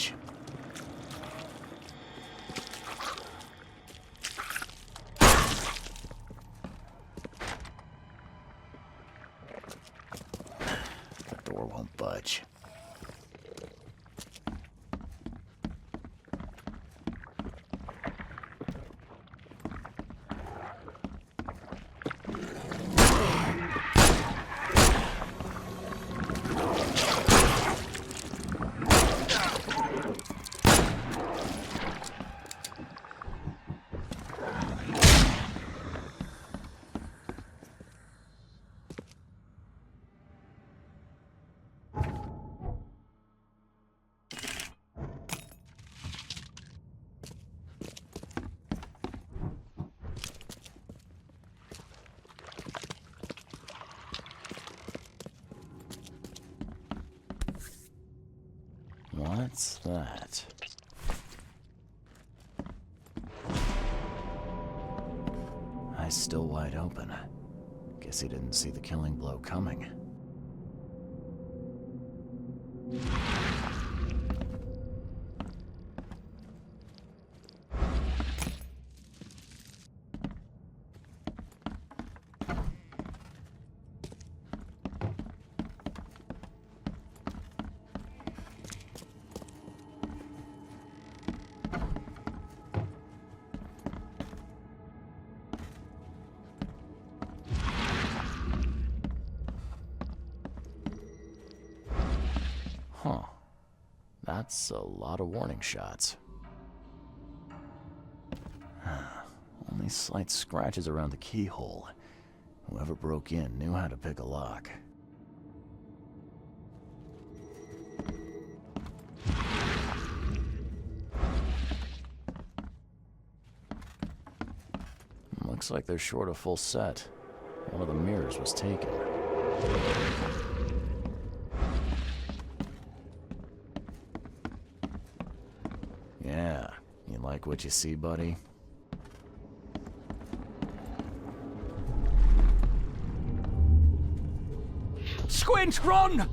budge. The door won't budge. What's that? Eyes still wide open. Guess he didn't see the killing blow coming. Huh. That's a lot of warning shots. Only slight scratches around the keyhole. Whoever broke in knew how to pick a lock. Looks like they're short a full set. One of the mirrors was taken. Yeah, you like what you see, buddy? Squint, run!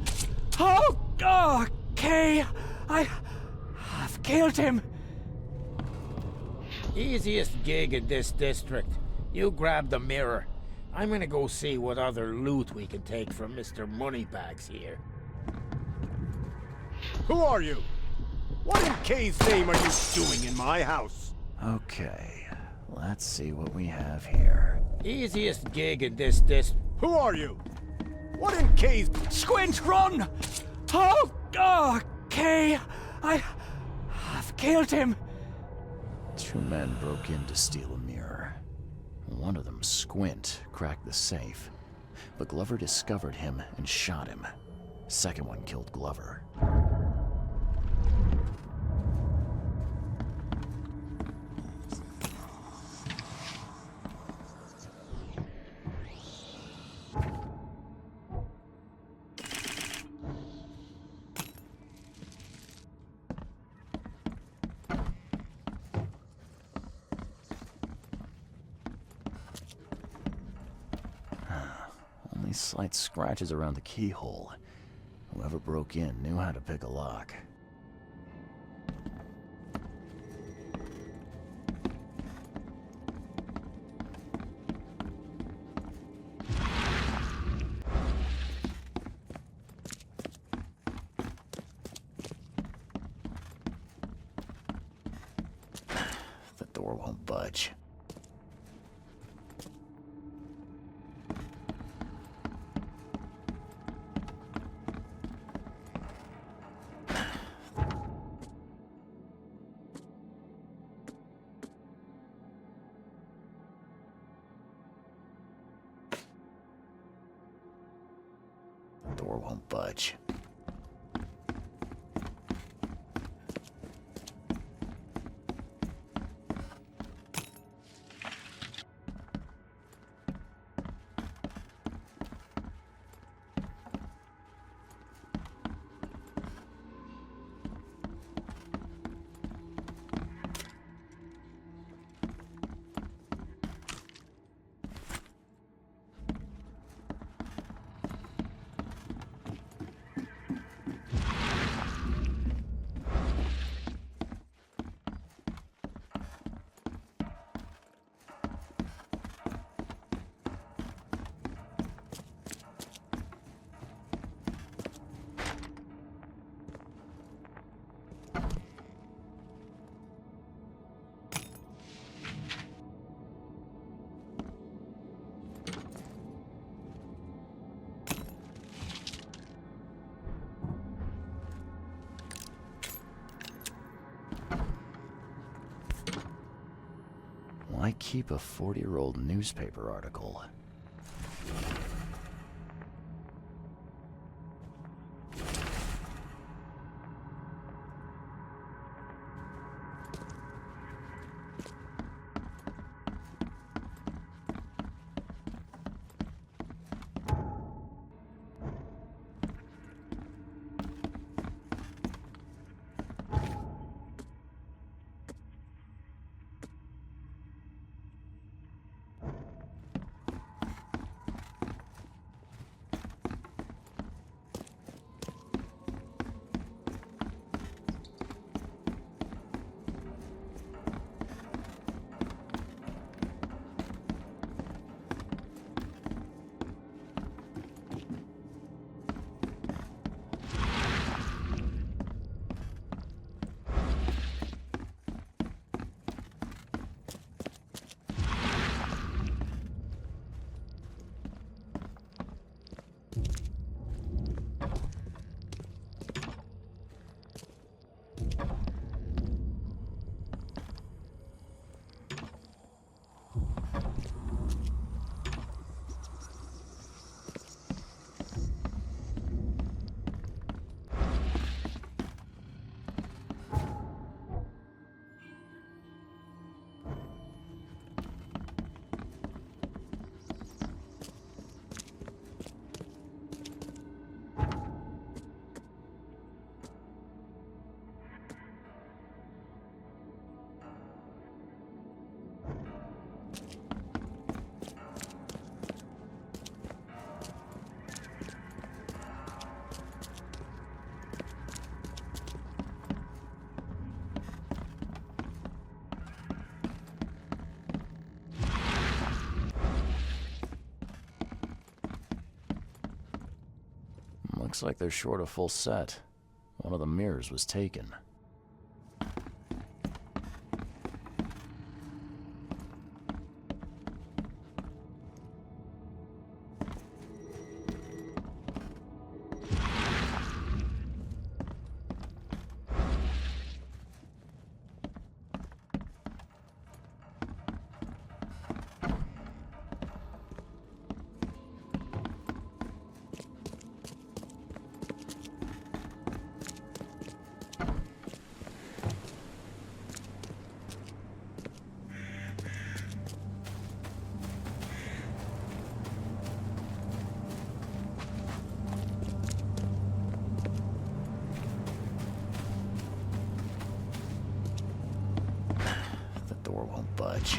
Oh, okay. I've killed him. Easiest gig in this district. You grab the mirror. I'm gonna go see what other loot we can take from Mr. Moneybags here. Who are you? What in K's name are you doing in my house? Okay, let's see what we have here. Easiest gig in this district. Who are you? What in K's... Squint, run! Oh, okay. I've killed him. Two men broke in to steal a mirror. One of them, Squint, cracked the safe, but Glover discovered him and shot him. Second one killed Glover. Only slight scratches around the keyhole. Whoever broke in knew how to pick a lock. The door won't budge. The door won't budge. Why keep a 40-year-old newspaper article? Looks like they're short a full set. One of the mirrors was taken. Door won't budge.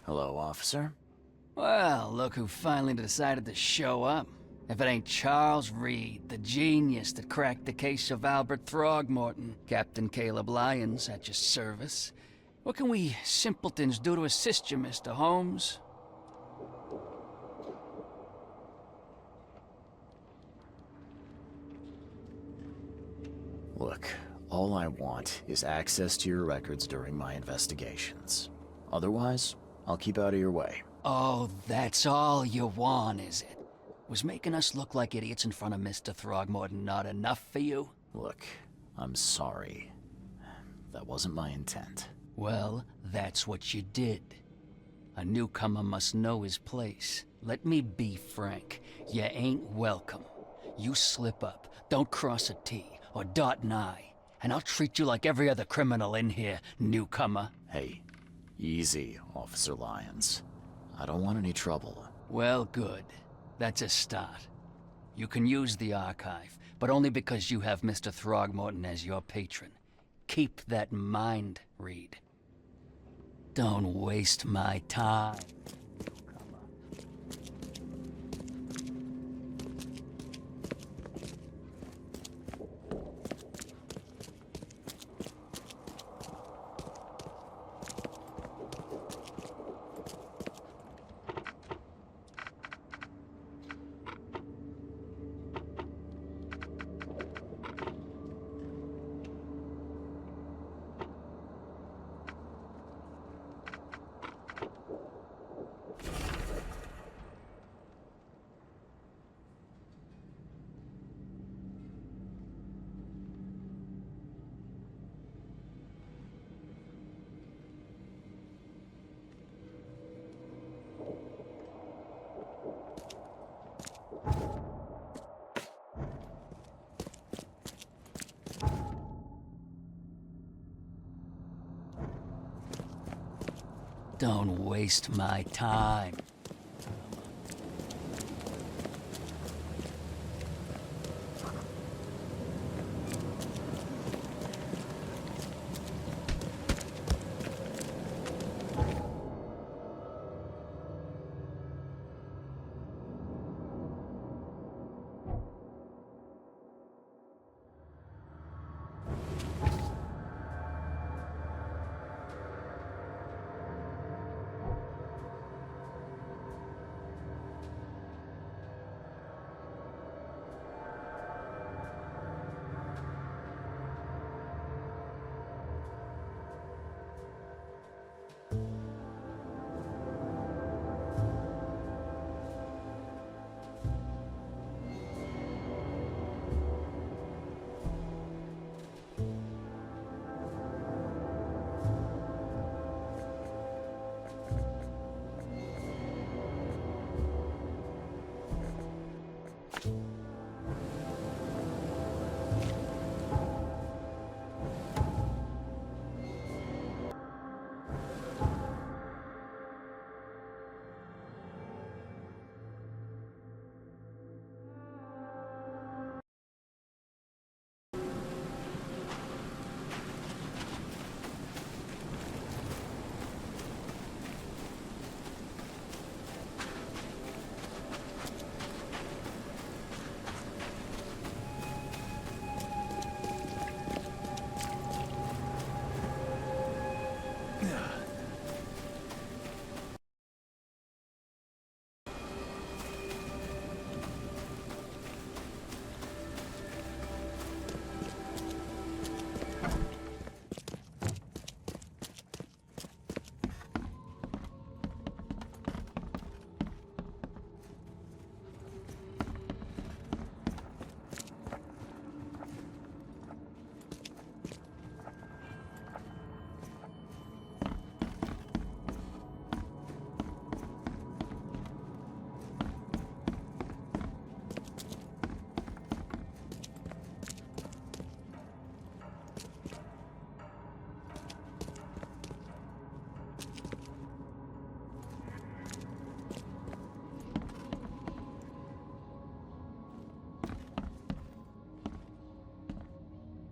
Hello, officer. Well, look who finally decided to show up. If it ain't Charles Reed, the genius that cracked the case of Albert Throgmorton, Captain Caleb Lyons at your service. What can we simpletons do to assist you, Mr. Holmes? Look, all I want is access to your records during my investigations. Otherwise, I'll keep out of your way. Oh, that's all you want, is it? Was making us look like idiots in front of Mr. Throgmorton not enough for you? Look, I'm sorry. That wasn't my intent. Well, that's what you did. A newcomer must know his place. Let me be frank. You ain't welcome. You slip up, don't cross a T or dot an I, and I'll treat you like every other criminal in here, newcomer. Hey, easy, Officer Lyons. I don't want any trouble. Well, good. That's a start. You can use the archive, but only because you have Mr. Throgmorton as your patron. Keep that in mind, Reed. Don't waste my time. Don't waste my time.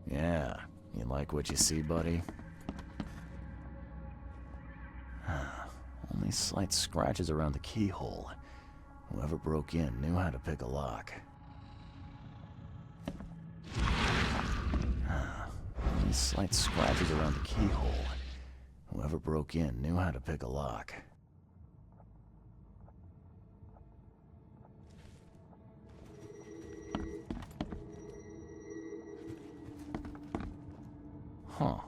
Yeah, you like what you see, buddy? Only slight scratches around the keyhole. Whoever broke in knew how to pick a lock. Only slight scratches around the keyhole. Whoever broke in knew how to pick a lock. Huh.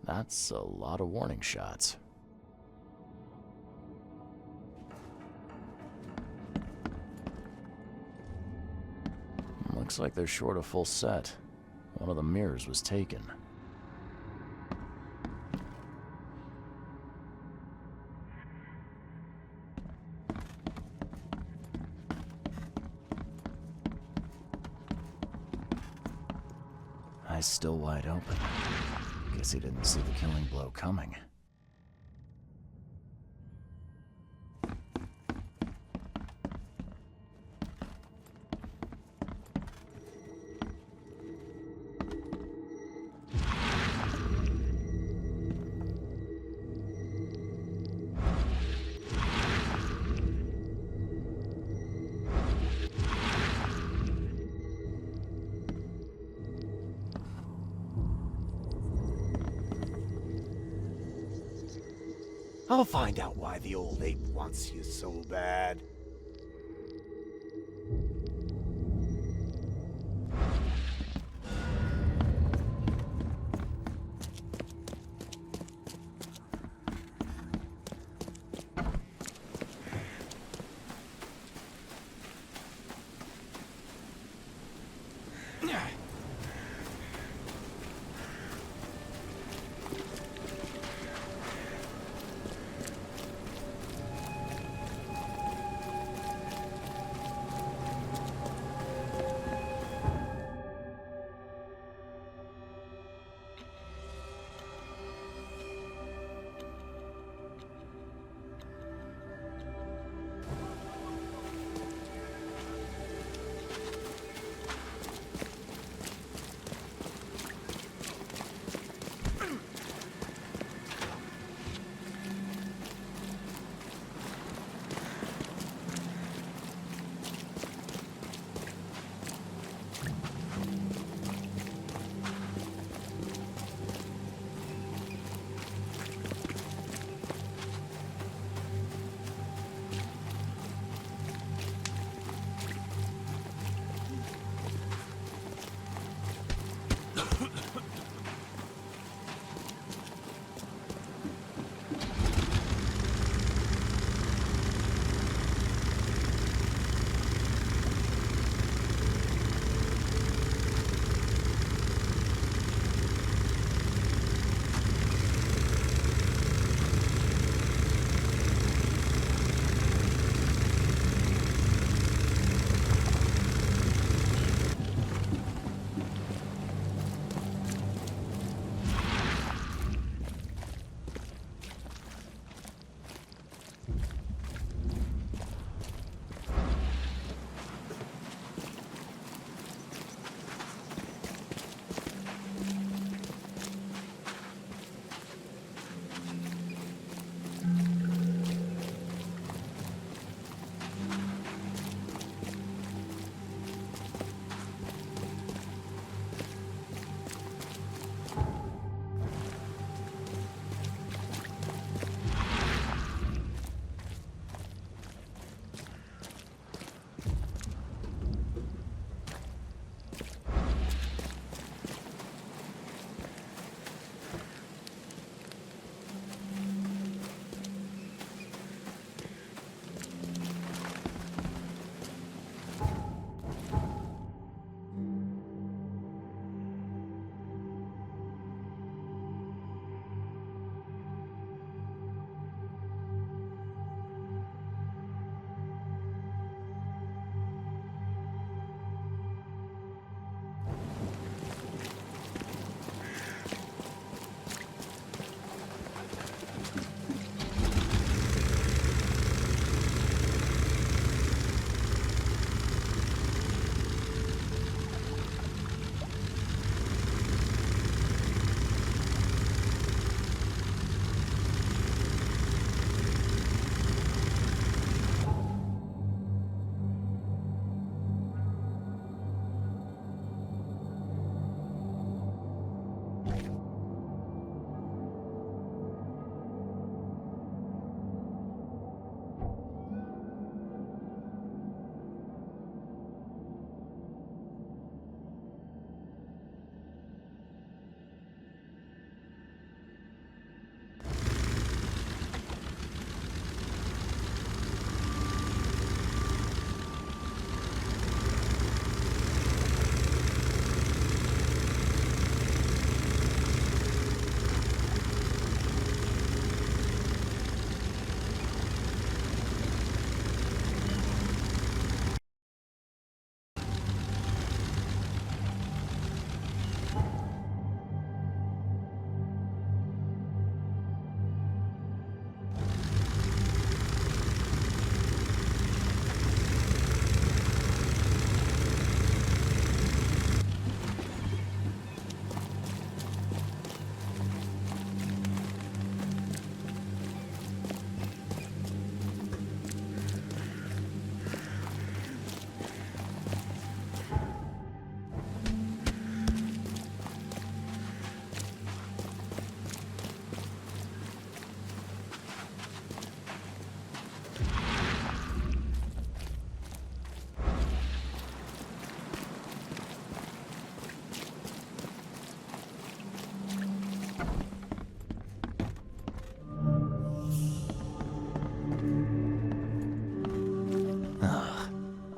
That's a lot of warning shots. Looks like they're short a full set. One of the mirrors was taken. eyes still wide open. Guess he didn't see the killing blow coming. I'll find out why the old ape wants you so bad.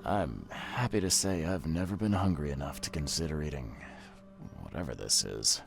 I'm happy to say I've never been hungry enough to consider eating whatever this is.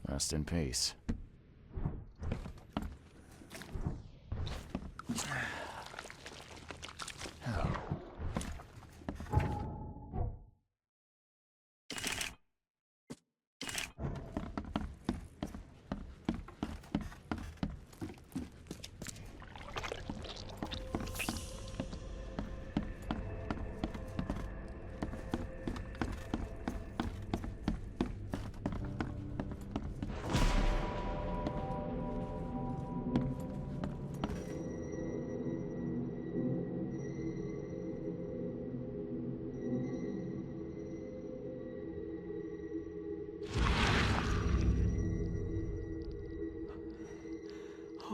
Rest in peace.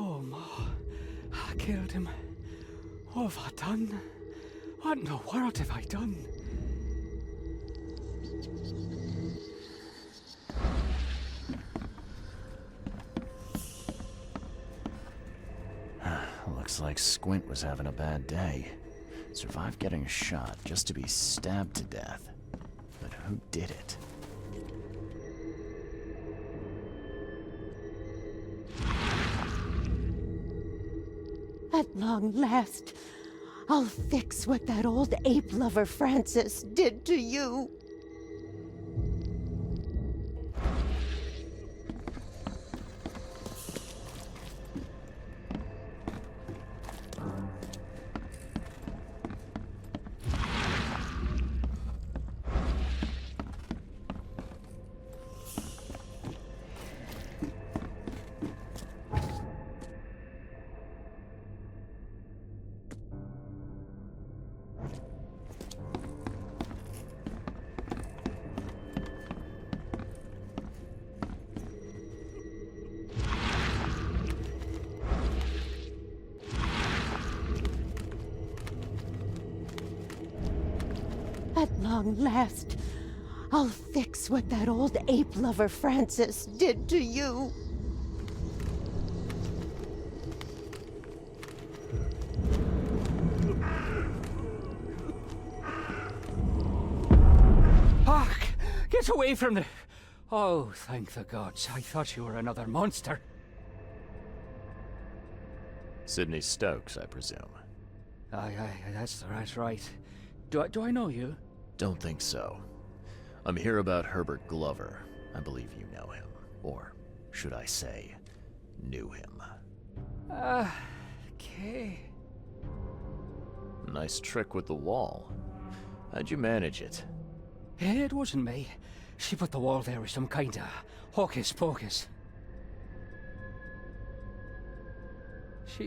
Oh, Ma. I killed him. What have I done? What in the world have I done? Looks like Squint was having a bad day. Survived getting shot just to be stabbed to death. But who did it? At long last, I'll fix what that old ape lover Francis did to you. At long last, I'll fix what that old ape lover Francis did to you. Hark! Get away from the... Oh, thank the gods. I thought you were another monster. Sydney Stokes, I presume. Aye, that's right. Do I know you? Don't think so. I'm here about Herbert Glover. I believe you know him. Or should I say, knew him. Okay. Nice trick with the wall. How'd you manage it? It wasn't me. She put the wall there with some kind of hocus pocus.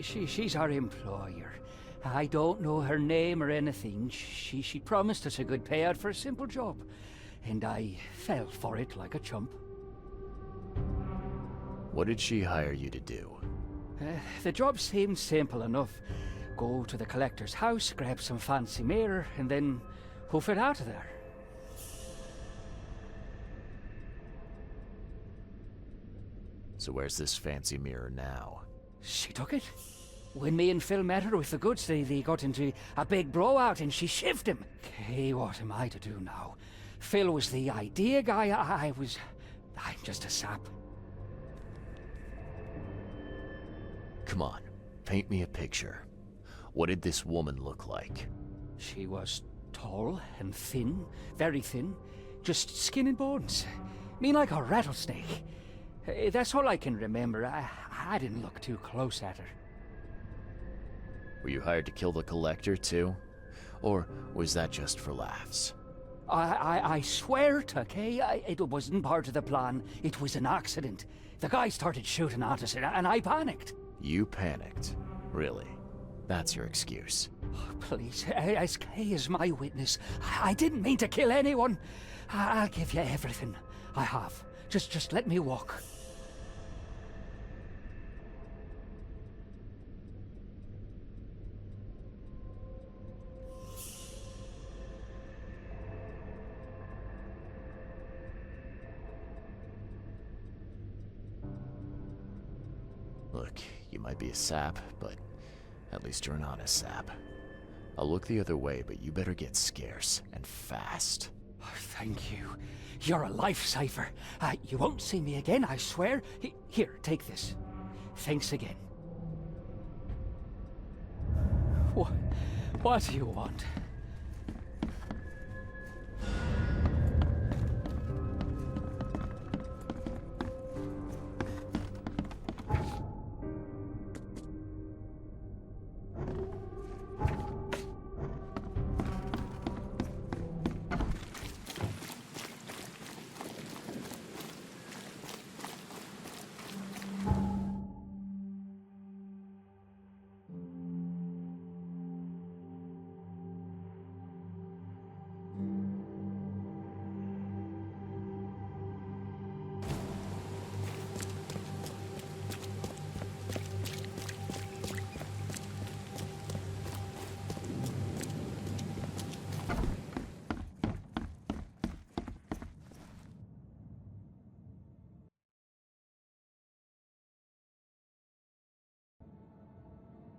She's our employer. I don't know her name or anything. She promised us a good payout for a simple job. And I fell for it like a chump. What did she hire you to do? The job seemed simple enough. Go to the collector's house, grab some fancy mirror, and then hoof it out of there. So where's this fancy mirror now? She took it. When me and Phil met her with the goods, they got into a big blowout and she shivved him. Okay, what am I to do now? Phil was the idea guy, I'm just a sap. Come on, paint me a picture. What did this woman look like? She was tall and thin, very thin. Just skin and bones. Me like a rattlesnake. That's all I can remember. I didn't look too close at her. Were you hired to kill the collector, too? Or was that just for laughs? I swear, Tucky, it wasn't part of the plan. It was an accident. The guy started shooting at us, and I panicked. You panicked? Really? That's your excuse? Oh, please, SK is my witness. I didn't mean to kill anyone. I'll give you everything. I have. Just let me walk. Look, you might be a sap, but at least you're an honest sap. I'll look the other way, but you better get scarce, and fast. Oh, thank you. You're a lifesaver. You won't see me again, I swear. Here, take this. Thanks again. What do you want?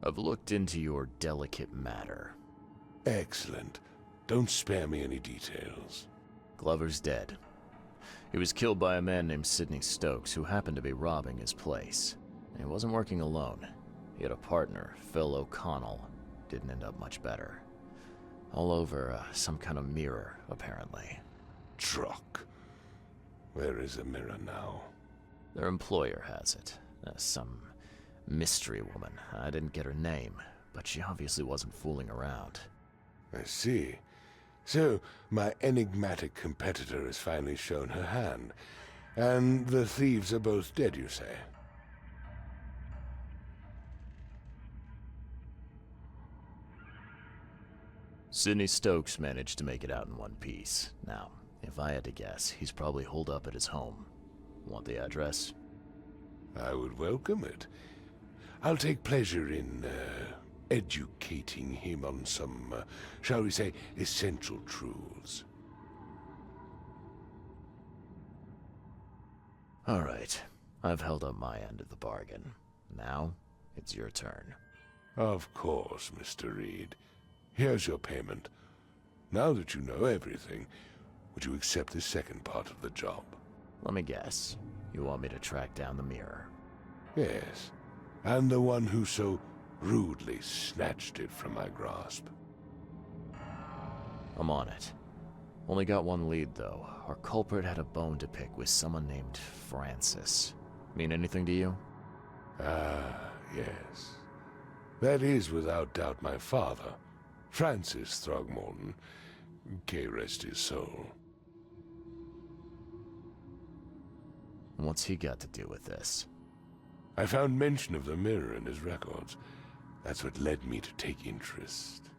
I've looked into your delicate matter. Excellent. Don't spare me any details. Glover's dead. He was killed by a man named Sidney Stokes, who happened to be robbing his place. He wasn't working alone. He had a partner, Phil O'Connell. Didn't end up much better. All over some kind of mirror, apparently. Truck. Where is the mirror now? Their employer has it. Some mystery woman. I didn't get her name, but she obviously wasn't fooling around. I see. So, my enigmatic competitor has finally shown her hand. And the thieves are both dead, you say? Sidney Stokes managed to make it out in one piece. Now, if I had to guess, he's probably holed up at his home. Want the address? I would welcome it. I'll take pleasure in, educating him on some, shall we say, essential truths. All right. I've held up my end of the bargain. Now, it's your turn. Of course, Mr. Reed. Here's your payment. Now that you know everything, would you accept the second part of the job? Let me guess. You want me to track down the mirror? Yes. And the one who so rudely snatched it from my grasp. I'm on it. Only got one lead, though. Our culprit had a bone to pick with someone named Francis. Mean anything to you? Ah, yes. That is without doubt my father, Francis Throgmorton. May rest his soul. What's he got to do with this? I found mention of the mirror in his records. That's what led me to take interest.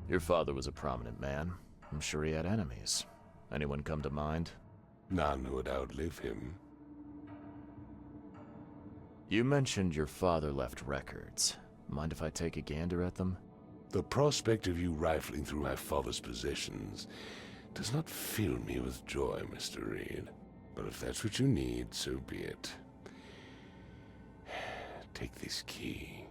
Your father was a prominent man. I'm sure he had enemies. Anyone come to mind? None who would outlive him. You mentioned your father left records. Mind if I take a gander at them? The prospect of you rifling through my father's possessions does not fill me with joy, Mr. Reed. But if that's what you need, so be it. Take this key.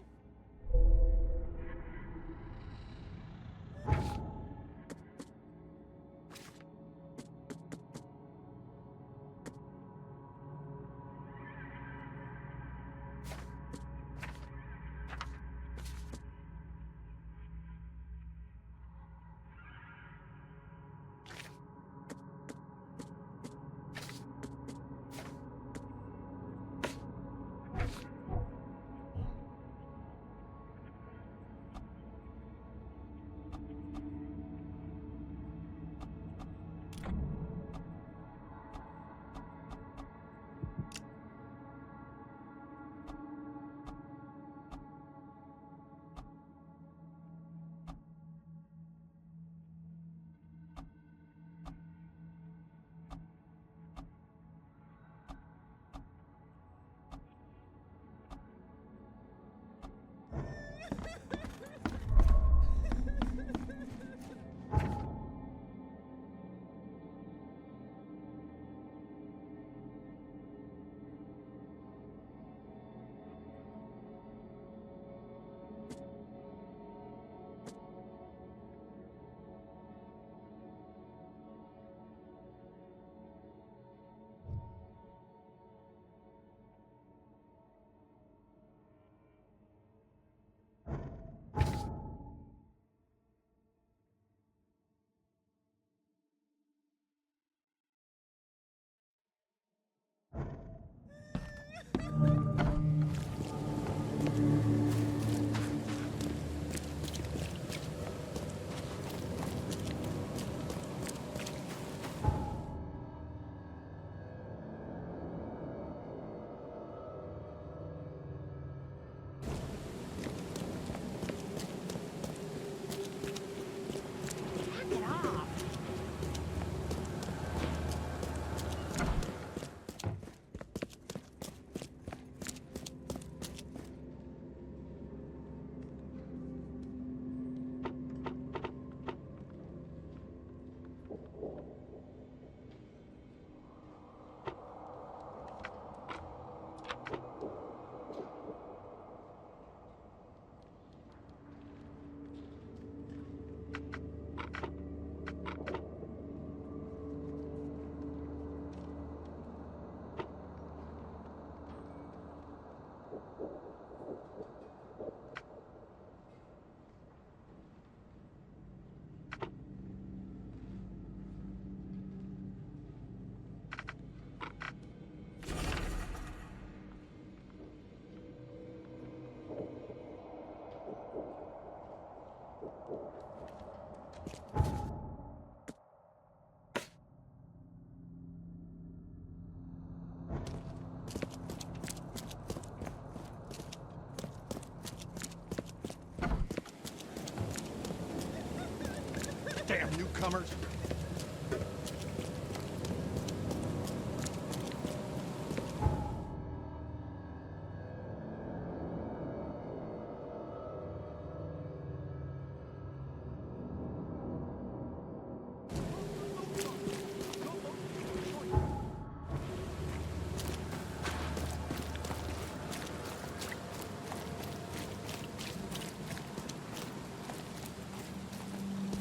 Damn newcomers!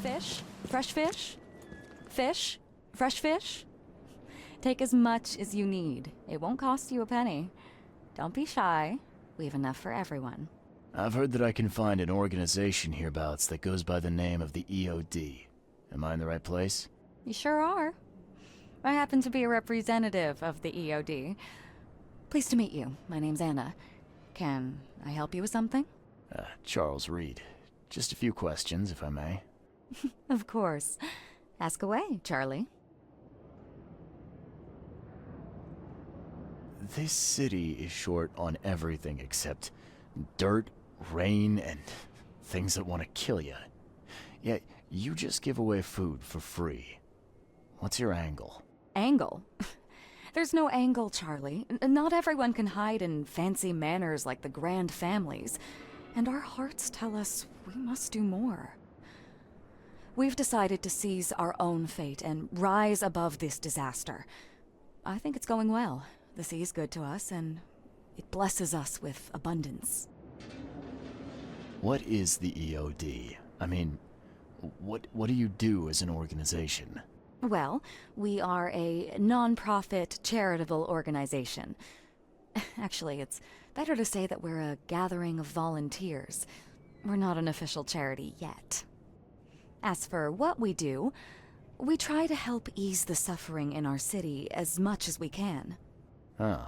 Fish? Fresh fish? Fish? Fresh fish? Take as much as you need. It won't cost you a penny. Don't be shy. We have enough for everyone. I've heard that I can find an organization hereabouts that goes by the name of the EOD. Am I in the right place? You sure are. I happen to be a representative of the EOD. Pleased to meet you. My name's Anna. Can I help you with something? Charles Reed. Just a few questions, if I may. Of course. Ask away, Charlie. This city is short on everything except dirt, rain, and things that want to kill you. Yet, you just give away food for free. What's your angle? Angle? There's no angle, Charlie. Not everyone can hide in fancy manners like the grand families. And our hearts tell us we must do more. We've decided to seize our own fate and rise above this disaster. I think it's going well. The sea is good to us, and it blesses us with abundance. What is the EOD? I mean, what do you do as an organization? Well, we are a non-profit charitable organization. Actually, it's better to say that we're a gathering of volunteers. We're not an official charity yet. As for what we do, we try to help ease the suffering in our city as much as we can. Oh,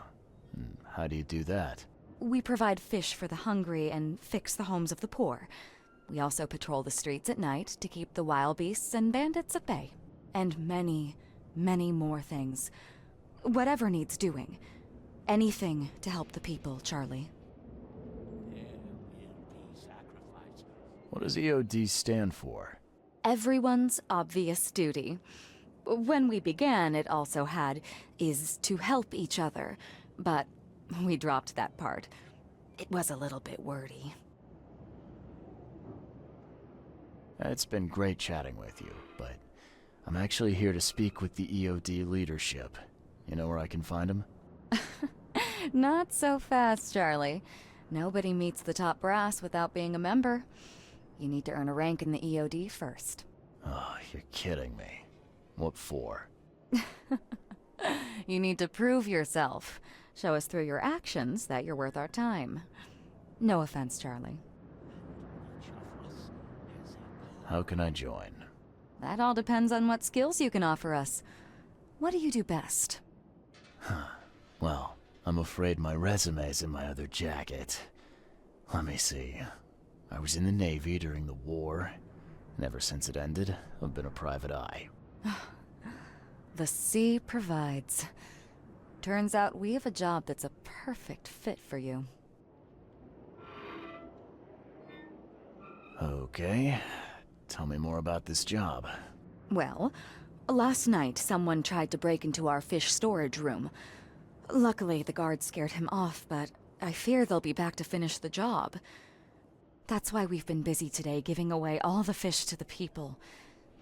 how do you do that? We provide fish for the hungry and fix the homes of the poor. We also patrol the streets at night to keep the wild beasts and bandits at bay. And many, many more things. Whatever needs doing. Anything to help the people, Charlie. What does EOD stand for? Everyone's obvious duty. When we began, it also had, is to help each other. But we dropped that part. It was a little bit wordy. It's been great chatting with you, but I'm actually here to speak with the EOD leadership. You know where I can find them? Not so fast, Charlie. Nobody meets the top brass without being a member. You need to earn a rank in the EOD first. Oh, you're kidding me. What for? You need to prove yourself. Show us through your actions that you're worth our time. No offense, Charlie. How can I join? That all depends on what skills you can offer us. What do you do best? Well, I'm afraid my resume's in my other jacket. Let me see. I was in the Navy during the war, and ever since it ended, I've been a private eye. The sea provides. Turns out we have a job that's a perfect fit for you. Okay. Tell me more about this job. Well, last night someone tried to break into our fish storage room. Luckily, the guards scared him off, but I fear they'll be back to finish the job. That's why we've been busy today giving away all the fish to the people.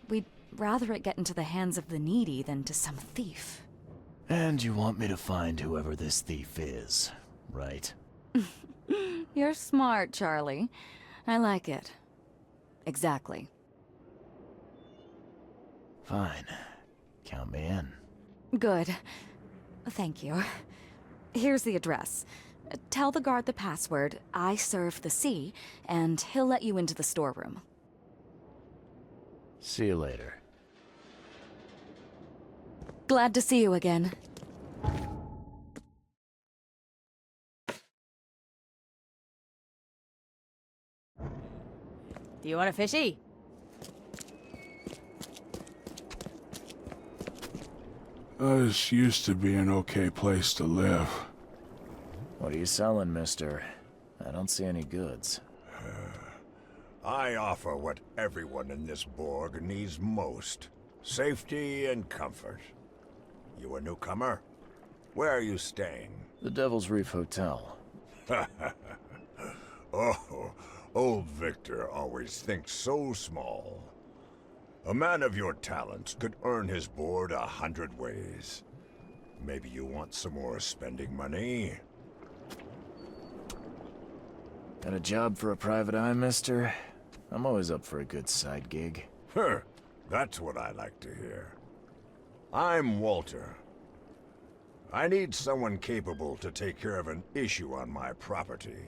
We'd rather it get into the hands of the needy than to some thief. And you want me to find whoever this thief is, right? You're smart, Charlie. I like it. Exactly. Fine. Count me in. Good. Thank you. Here's the address. Tell the guard the password, I serve the sea, and he'll let you into the storeroom. See you later. Glad to see you again. Do you want a fishy? This used to be an okay place to live. What are you selling, mister? I don't see any goods. I offer what everyone in this Borg needs most. Safety and comfort. You a newcomer? Where are you staying? The Devil's Reef Hotel. Oh, old Victor always thinks so small. A man of your talents could earn his board 100 ways. Maybe you want some more spending money? Got a job for a private eye, mister? I'm always up for a good side gig. That's what I like to hear. I'm Walter. I need someone capable to take care of an issue on my property.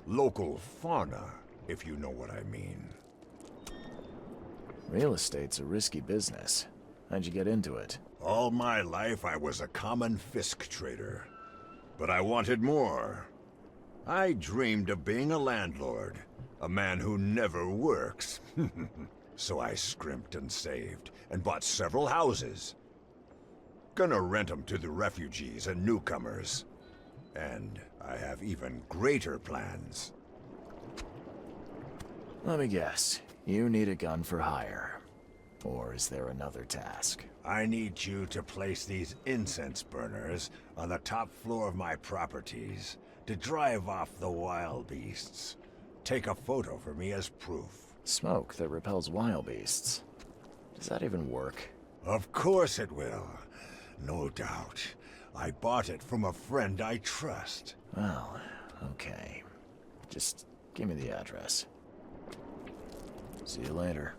Local fauna, if you know what I mean. Real estate's a risky business. How'd you get into it? All my life I was a common fisk trader. But I wanted more. I dreamed of being a landlord. A man who never works. So I scrimped and saved, and bought several houses. Gonna rent them to the refugees and newcomers. And I have even greater plans. Let me guess. You need a gun for hire. Or is there another task? I need you to place these incense burners on the top floor of my properties to drive off the wild beasts. Take a photo for me as proof. Smoke that repels wild beasts. Does that even work? Of course it will. No doubt. I bought it from a friend I trust. Well, okay. Just give me the address. See you later.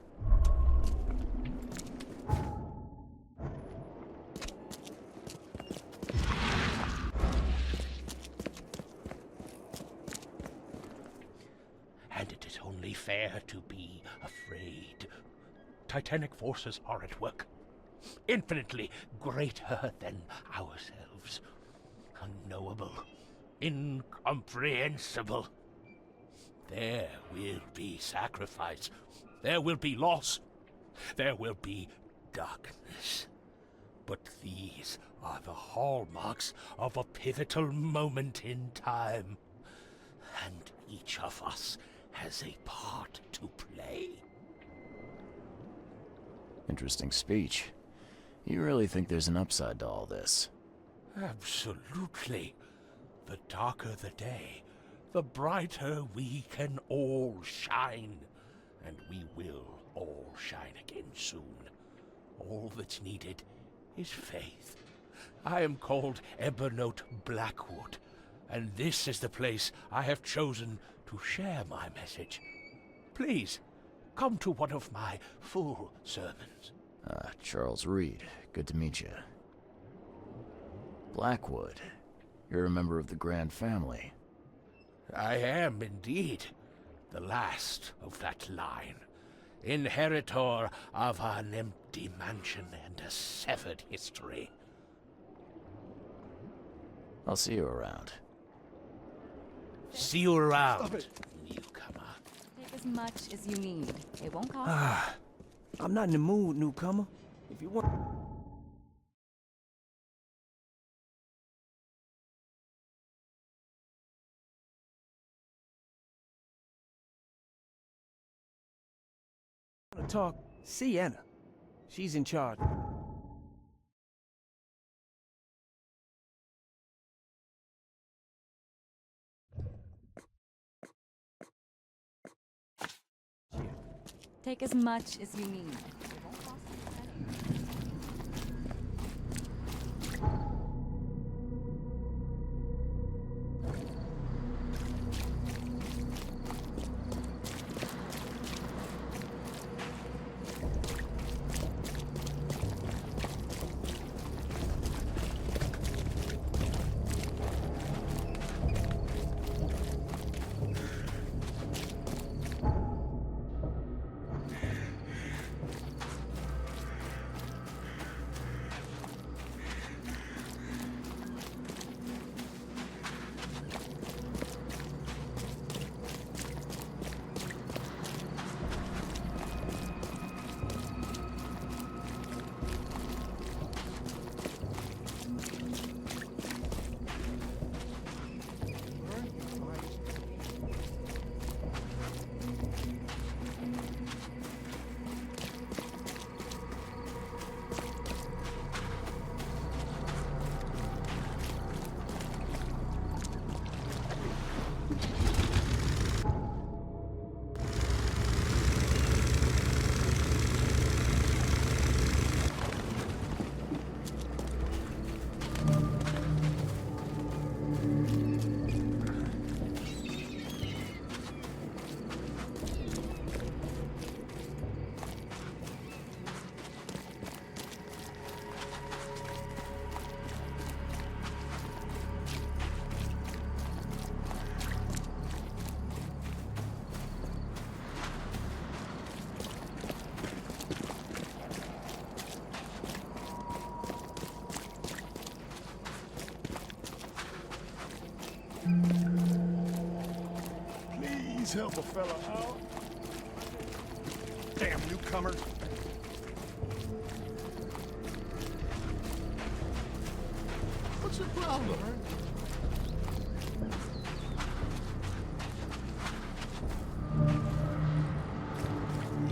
And it is only fair to be afraid. Titanic forces are at work, infinitely greater than ourselves. Unknowable, incomprehensible. There will be sacrifice. There will be loss. There will be darkness. But these are the hallmarks of a pivotal moment in time. And each of us has a part to play. Interesting speech. You really think there's an upside to all this? Absolutely. The darker the day, the brighter we can all shine. And we will all shine again soon. All that's needed is faith. I am called Ebernote Blackwood, and this is the place I have chosen to share my message. Please, come to one of my full sermons. Charles Reed. Good to meet you. Blackwood. You're a member of the Grand family. I am indeed the last of that line. Inheritor of an empty mansion and a severed history. I'll see you around. See you around, newcomer. Take as much as you need. It won't cost. I'm not in the mood, newcomer. If you want... to talk, Sienna. She's in charge. Take as much as you need. It won't cost you a cent. help a fella out. Damn newcomer. What's your problem, man?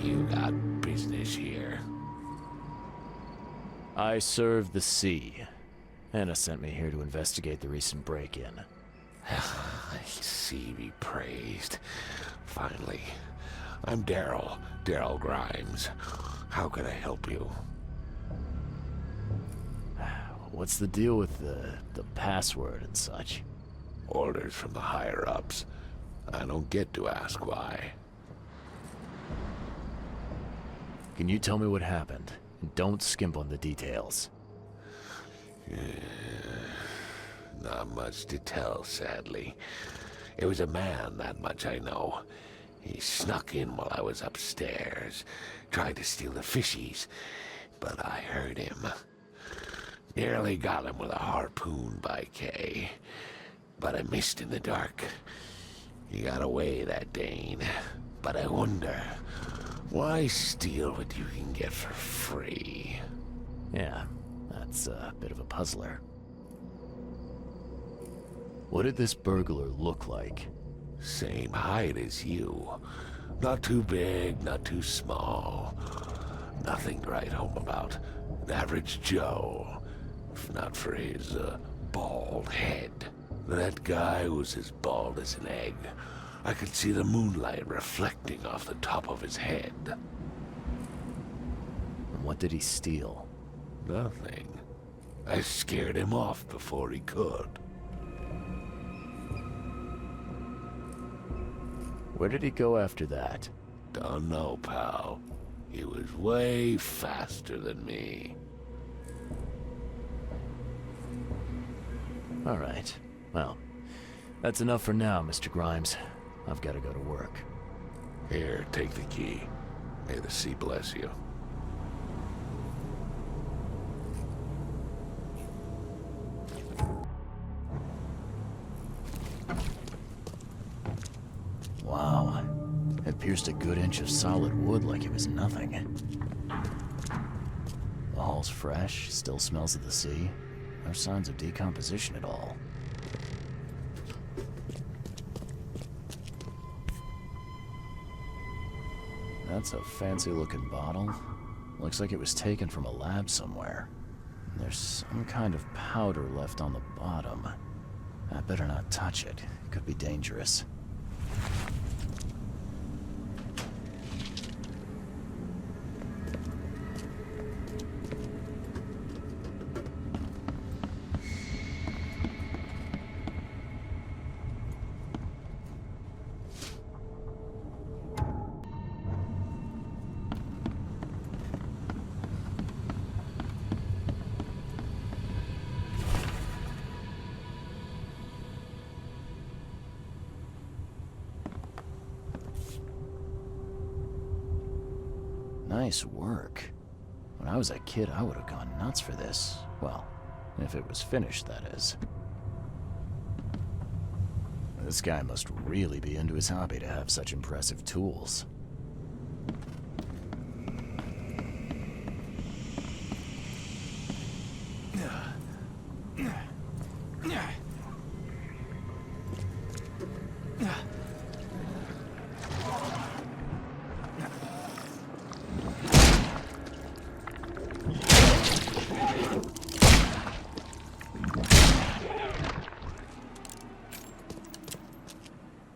You got business here. I serve the sea. Anna sent me here to investigate the recent break-in. Sea be praised. Finally. I'm Daryl Grimes. How can I help you? What's the deal with the password and such? Orders from the higher-ups. I don't get to ask why. Can you tell me what happened? And don't skimp on the details. Not much to tell, sadly. It was a man, that much I know. He snuck in while I was upstairs, tried to steal the fishies, but I heard him. Nearly got him with a harpoon by Kay, but I missed in the dark. He got away, that Dane, but I wonder, why steal what you can get for free? Yeah, that's a bit of a puzzler. What did this burglar look like? Same height as you. Not too big, not too small. Nothing to write home about. An average Joe. If not for his, bald head. That guy was as bald as an egg. I could see the moonlight reflecting off the top of his head. And what did he steal? Nothing. I scared him off before he could. Where did he go after that? Don't know, pal. He was way faster than me. All right. Well, that's enough for now, Mr. Grimes. I've got to go to work. Here, take the key. May the sea bless you. Wow. It pierced a good inch of solid wood like it was nothing. The hull's fresh, still smells of the sea. No signs of decomposition at all. That's a fancy-looking bottle. Looks like it was taken from a lab somewhere. There's some kind of powder left on the bottom. I better not touch it. It could be dangerous. Nice work. When I was a kid, I would have gone nuts for this. Well, if it was finished, that is. This guy must really be into his hobby to have such impressive tools.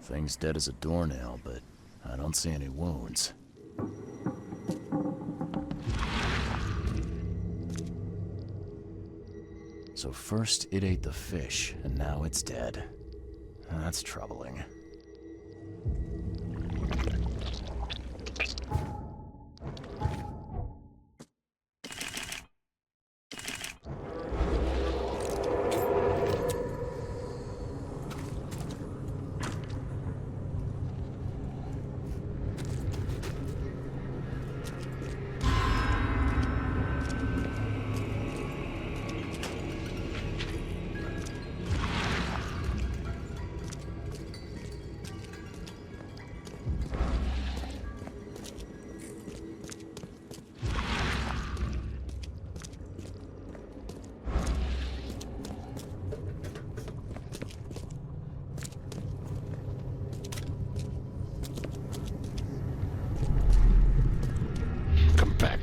Thing's dead as a doornail, but I don't see any wounds. So first it ate the fish, and now it's dead. That's troubling.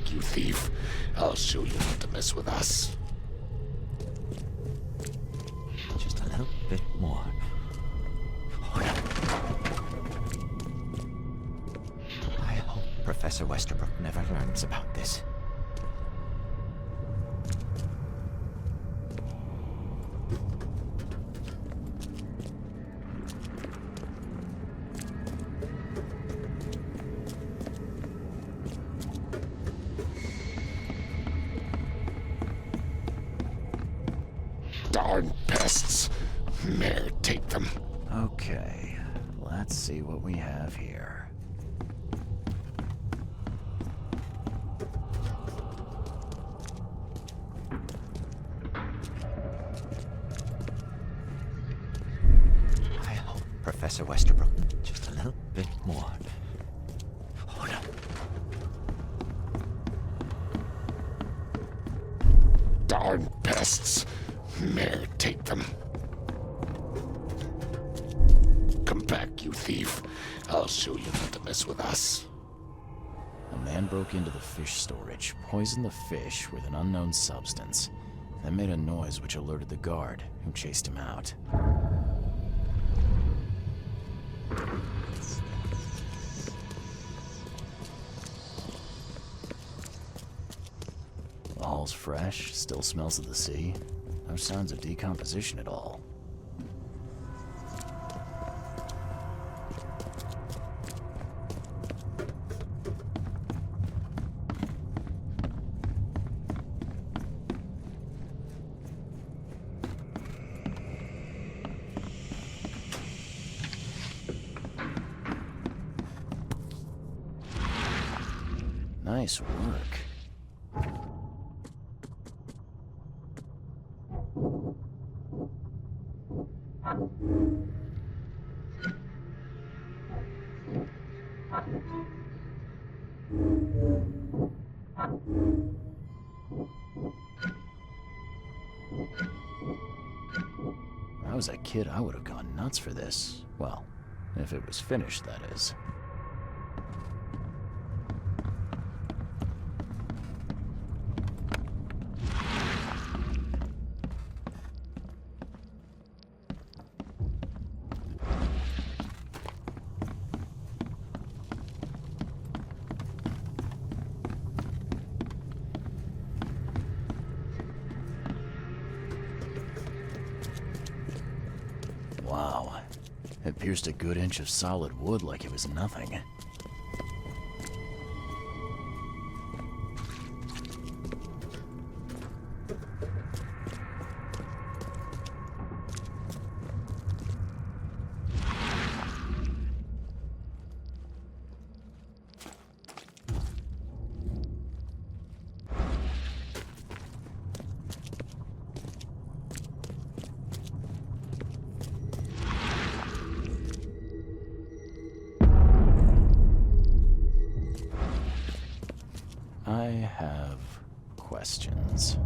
back, you thief. I'll show you not to mess with us. Just a little bit more. I hope Professor Westerbrook never learns about this. Darn pests. Mayor, take them. Okay, let's see what we have here. I hope Professor Westerbrook just a little bit more. Oh no. Darn pests. Mayor, take them. Come back, you thief. I'll show you not to mess with us. A man broke into the fish storage, poisoned the fish with an unknown substance, then made a noise which alerted the guard, who chased him out. The hall's fresh, still smells of the sea. No signs of decomposition at all. Nice work. When I was a kid, I would have gone nuts for this. Well, if it was finished, that is. Wow. It pierced a good inch of solid wood like it was nothing. I have questions.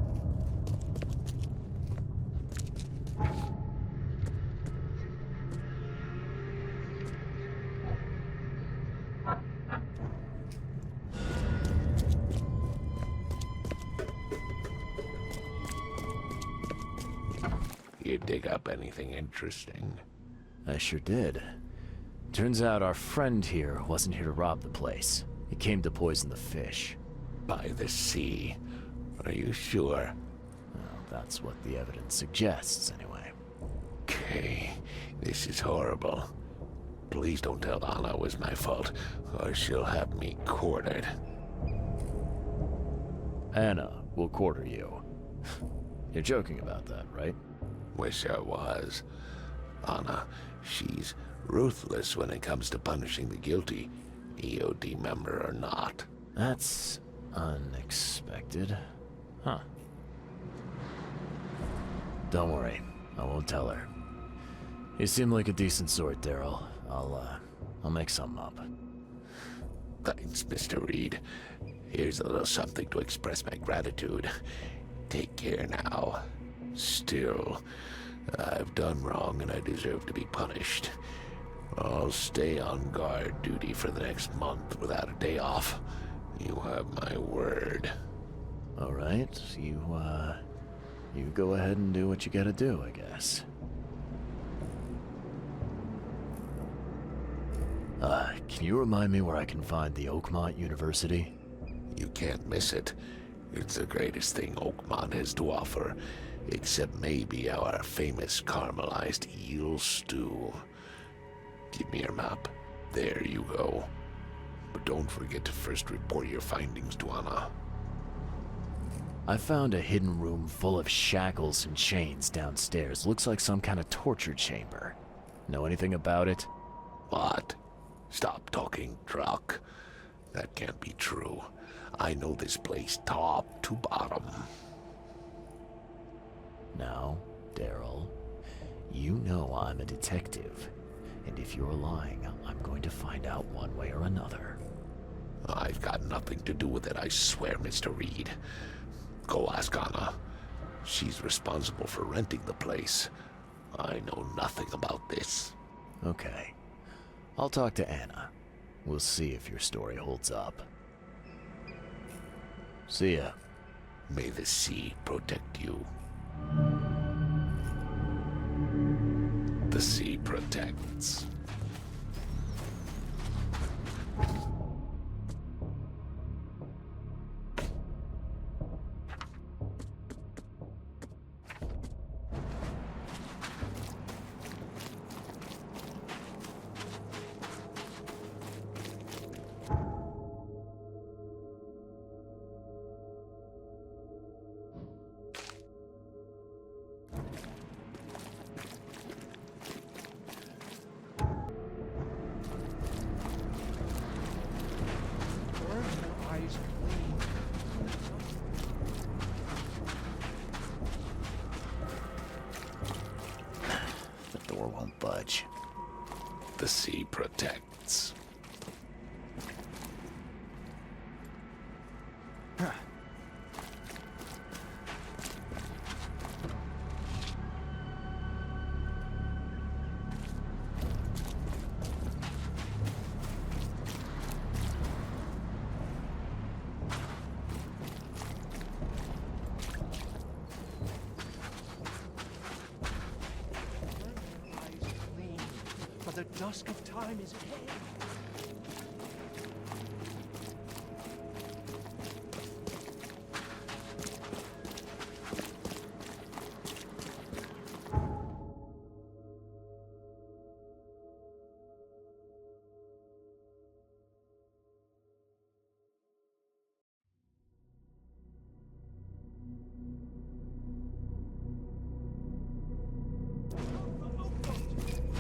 You dig up anything interesting? I sure did. Turns out our friend here wasn't here to rob the place. He came to poison the fish. By the sea. Are you sure? Well, that's what the evidence suggests, anyway. Okay, this is horrible. Please don't tell Anna it was my fault, or she'll have me quartered. Anna will quarter you. You're joking about that, right? Wish I was. Anna, she's ruthless when it comes to punishing the guilty, EOD member or not. That's unexpected. Huh. Don't worry, I won't tell her. You seem like a decent sort, Daryl. I'll make something up. Thanks, Mr. Reed. Here's a little something to express my gratitude. Take care now. Still, I've done wrong and I deserve to be punished. I'll stay on guard duty for the next month without a day off. You have my word. All right, you go ahead and do what you gotta do, I guess. Can you remind me where I can find the Oakmont University? You can't miss it. It's the greatest thing Oakmont has to offer, except maybe our famous caramelized eel stew. Give me your map. There you go. But don't forget to first report your findings to Anna. I found a hidden room full of shackles and chains downstairs. Looks like some kind of torture chamber. Know anything about it? What? Stop talking truck. That can't be true. I know this place top to bottom. Now, Daryl, you know I'm a detective. And if you're lying, I'm going to find out one way or another. I've got nothing to do with it, I swear, Mr. Reed. Go ask Anna. She's responsible for renting the place. I know nothing about this. Okay. I'll talk to Anna. We'll see if your story holds up. See ya. May the sea protect you. The sea protects. The door won't budge. The sea protects. For the dusk of time is ahead.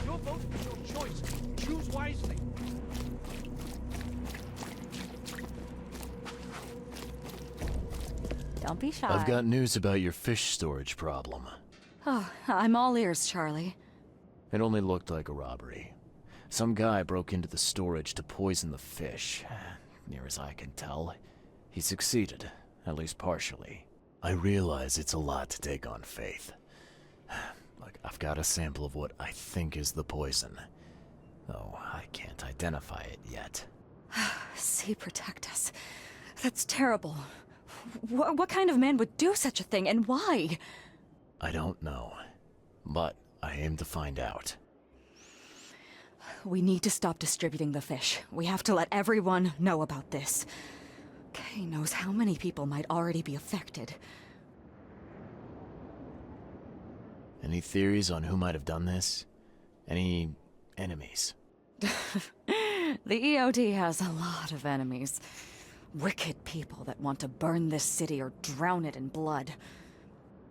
Your vote is your choice. Choose wisely. Don't be shy. I've got news about your fish storage problem. Oh, I'm all ears, Charlie. It only looked like a robbery. Some guy broke into the storage to poison the fish. Near as I can tell, he succeeded, at least partially. I realize it's a lot to take on faith. Look, I've got a sample of what I think is the poison. Though I can't identify it yet. Sea protect us. That's terrible. What kind of man would do such a thing, and why? I don't know, but I aim to find out. We need to stop distributing the fish. We have to let everyone know about this. Kay knows how many people might already be affected. Any theories on who might have done this? Any enemies? The EOD has a lot of enemies. Wicked people that want to burn this city or drown it in blood.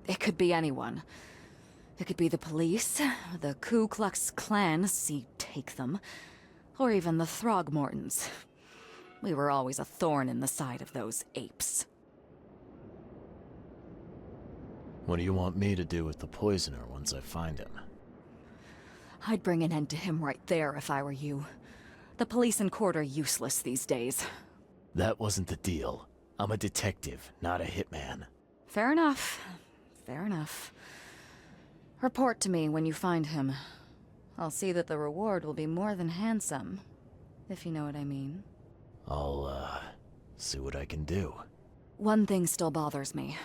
It could be anyone. It could be the police, the Ku Klux Klan, see take them, or even the Throgmortons. We were always a thorn in the side of those apes. What do you want me to do with the poisoner once I find him? I'd bring an end to him right there if I were you. The police and court are useless these days. That wasn't the deal. I'm a detective, not a hitman. Fair enough. Fair enough. Report to me when you find him. I'll see that the reward will be more than handsome, if you know what I mean. I'll See what I can do. One thing still bothers me.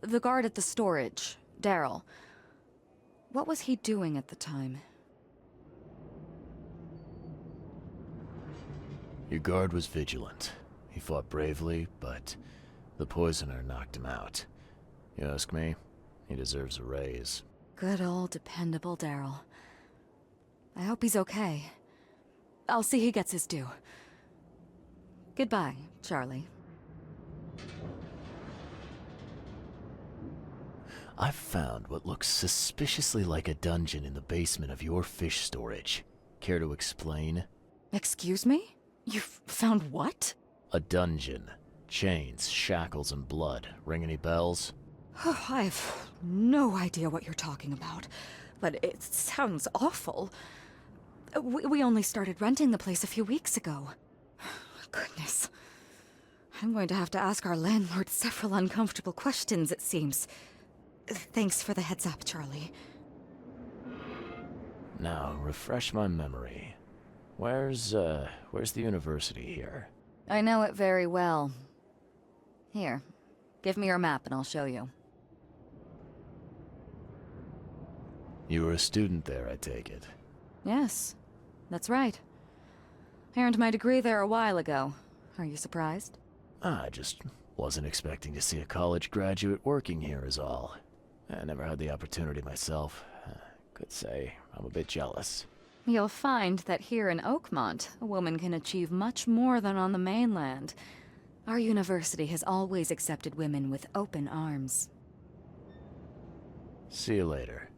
The guard at the storage, Daryl. What was he doing at the time? Your guard was vigilant. He fought bravely, but the poisoner knocked him out. You ask me, he deserves a raise. Good old dependable Daryl. I hope he's okay. I'll see he gets his due. Goodbye, Charlie. I've found what looks suspiciously like a dungeon in the basement of your fish storage. Care to explain? Excuse me? You've found what? A dungeon. Chains, shackles, and blood. Ring any bells? Oh, I've no idea what you're talking about, but it sounds awful. We only started renting the place a few weeks ago. Goodness. I'm going to have to ask our landlord several uncomfortable questions, it seems. Thanks for the heads up, Charlie. Now, refresh my memory. Where's the university here? I know it very well. Here, give me your map and I'll show you. You were a student there, I take it. Yes, that's right. I earned my degree there a while ago. Are you surprised? I just wasn't expecting to see a college graduate working here is all. I never had the opportunity myself. Could say I'm a bit jealous. You'll find that here in Oakmont, a woman can achieve much more than on the mainland. Our university has always accepted women with open arms. See you later.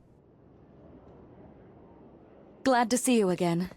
Glad to see you again.